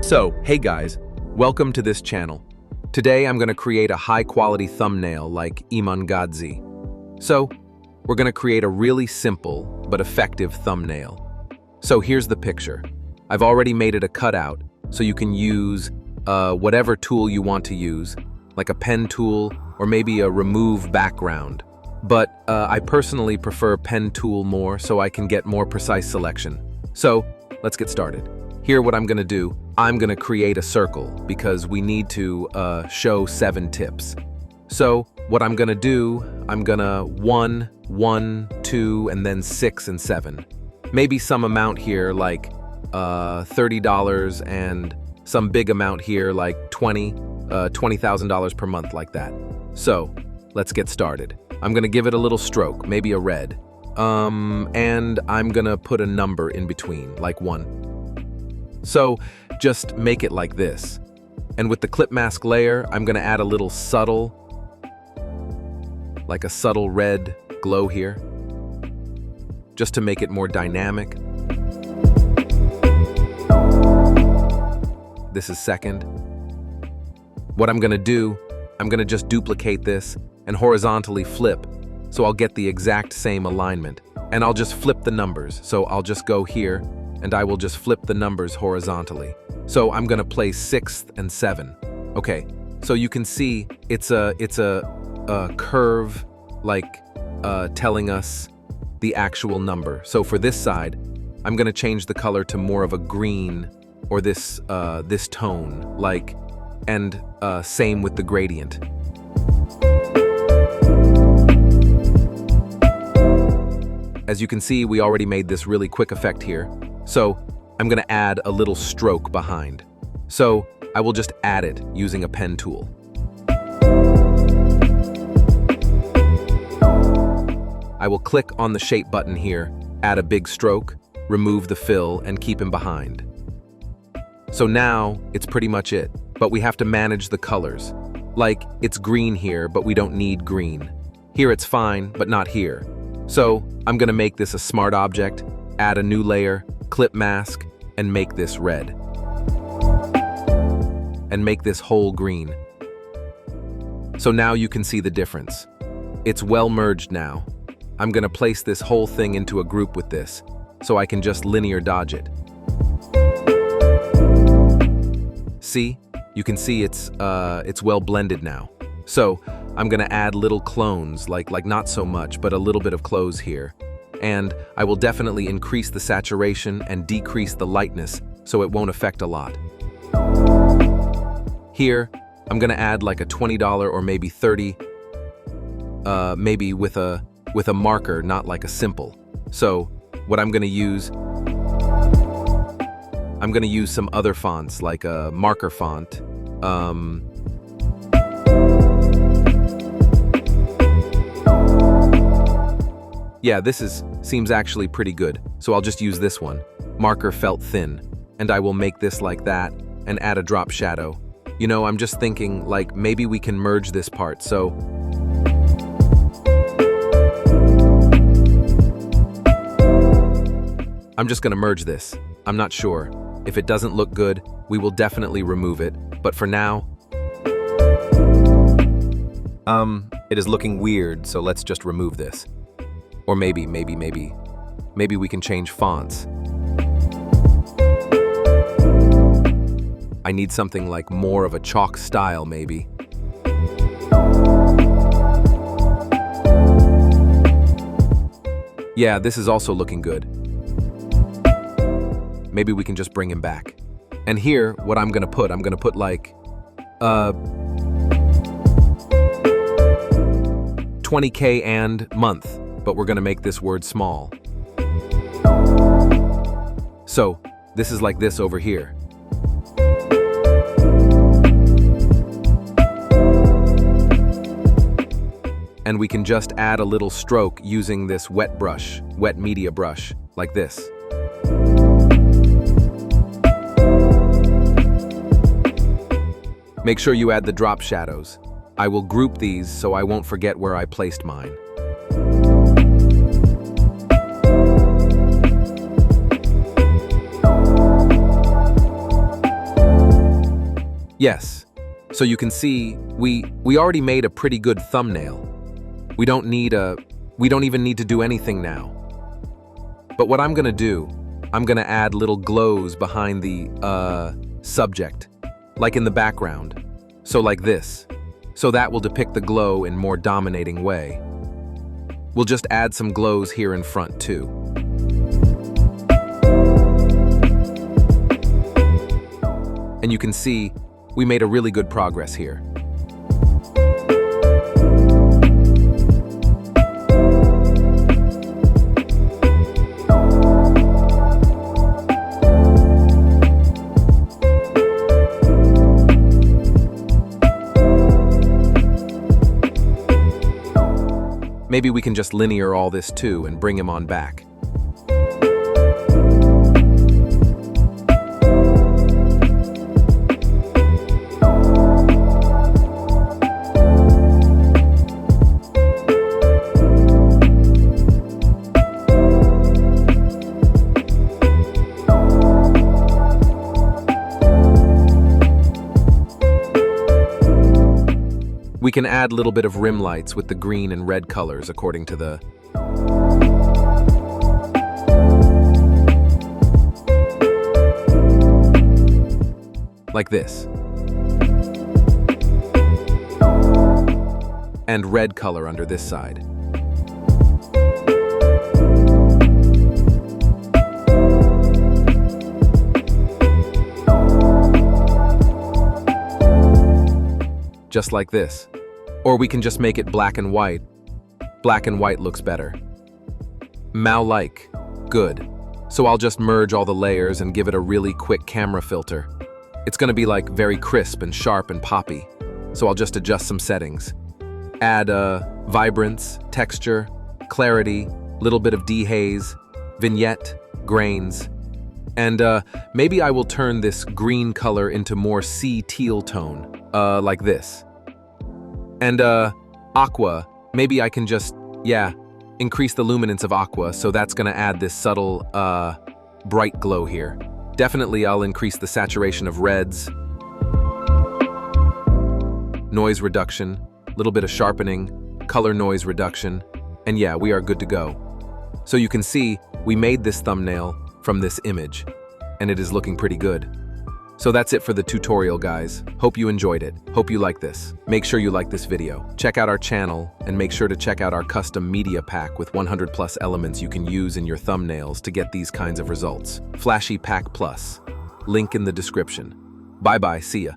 So, hey guys, welcome to this channel. Today I'm going to create a high-quality thumbnail like Iman Gadzi. So, we're going to create a really simple but effective thumbnail. So here's the picture. I've already made it a cutout, so you can use whatever tool you want to use, like a pen tool or maybe a remove background. But I personally prefer pen tool more so I can get more precise selection. So, let's get started. Here what I'm going to do, I'm going to create a circle because we need to show 7 tips. So what I'm going to do, I'm going to 1, 1, 2, and then 6 and 7. Maybe some amount here like $30 and some big amount here like $20,000 per month like that. So let's get started. I'm going to give it a little stroke, maybe a red. And I'm going to put a number in between, like 1. So just make it like this. And with the clip mask layer, I'm going to add a little subtle, like a subtle red glow here, just to make it more dynamic. This is second. What I'm going to do, I'm going to just duplicate this and horizontally flip, so I'll get the exact same alignment. And I'll just flip the numbers, so I'll just go here, and I will just flip the numbers horizontally. So I'm going to place 6th and 7. Okay, so you can see it's a curve like telling us the actual number. So for this side, I'm going to change the color to more of a green or this tone, like, and same with the gradient. As you can see, we already made this really quick effect here. So I'm going to add a little stroke behind. So I will just add it using a pen tool. I will click on the shape button here, add a big stroke, remove the fill, and keep him behind. So now it's pretty much it, but we have to manage the colors. Like, it's green here, but we don't need green. Here it's fine, but not here. So I'm going to make this a smart object, add a new layer, clip mask, and make this red. And make this whole green. So now you can see the difference. It's well merged now. I'm going to place this whole thing into a group with this, so I can just linear dodge it. See? You can see it's well blended now. So I'm going to add little clones, like not so much, but a little bit of close here. And I will definitely increase the saturation and decrease the lightness so it won't affect a lot. Here, I'm going to add like a $20 or maybe $30, maybe with a marker, not like a simple. So what I'm going to use some other fonts like a marker font. Yeah, this seems actually pretty good, so I'll just use this one, marker felt thin, and I will make this like that and add a drop shadow. You know, I'm just thinking, like, maybe we can merge this part, so I'm just gonna merge this. I'm not sure. If it doesn't look good, we will definitely remove it, but for now, it is looking weird, so let's just remove this. Or maybe we can change fonts. I need something like more of a chalk style, maybe. Yeah, this is also looking good. Maybe we can just bring him back. And here, what I'm gonna put like, 20K and month. But we're going to make this word small. So, this is like this over here. And we can just add a little stroke using this wet media brush, like this. Make sure you add the drop shadows. I will group these so I won't forget where I placed mine. Yes. So you can see, we already made a pretty good thumbnail. We don't even need to do anything now. But what I'm gonna do, I'm gonna add little glows behind the, subject, like in the background. So like this. So that will depict the glow in more dominating way. We'll just add some glows here in front too. And you can see, we made a really good progress here. Maybe we can just linear all this too and bring him on back. We can add a little bit of rim lights with the green and red colors according to the... like this. And red color under this side. Just like this. Or we can just make it black and white. Black and white looks better. Mal-like. Good. So I'll just merge all the layers and give it a really quick camera filter. It's gonna be like very crisp and sharp and poppy. So I'll just adjust some settings. Add vibrance, texture, clarity, little bit of dehaze, vignette, grains. And maybe I will turn this green color into more sea teal tone, like this. And aqua, maybe I can just, increase the luminance of aqua, so that's gonna add this subtle, bright glow here. Definitely I'll increase the saturation of reds, noise reduction, little bit of sharpening, color noise reduction, and yeah, we are good to go. So you can see, we made this thumbnail from this image, and it is looking pretty good. So that's it for the tutorial, guys. Hope you enjoyed it. Hope you like this. Make sure you like this video. Check out our channel, and make sure to check out our custom media pack with 100+ elements you can use in your thumbnails to get these kinds of results. Flashy Pack Plus. Link in the description. Bye-bye, see ya.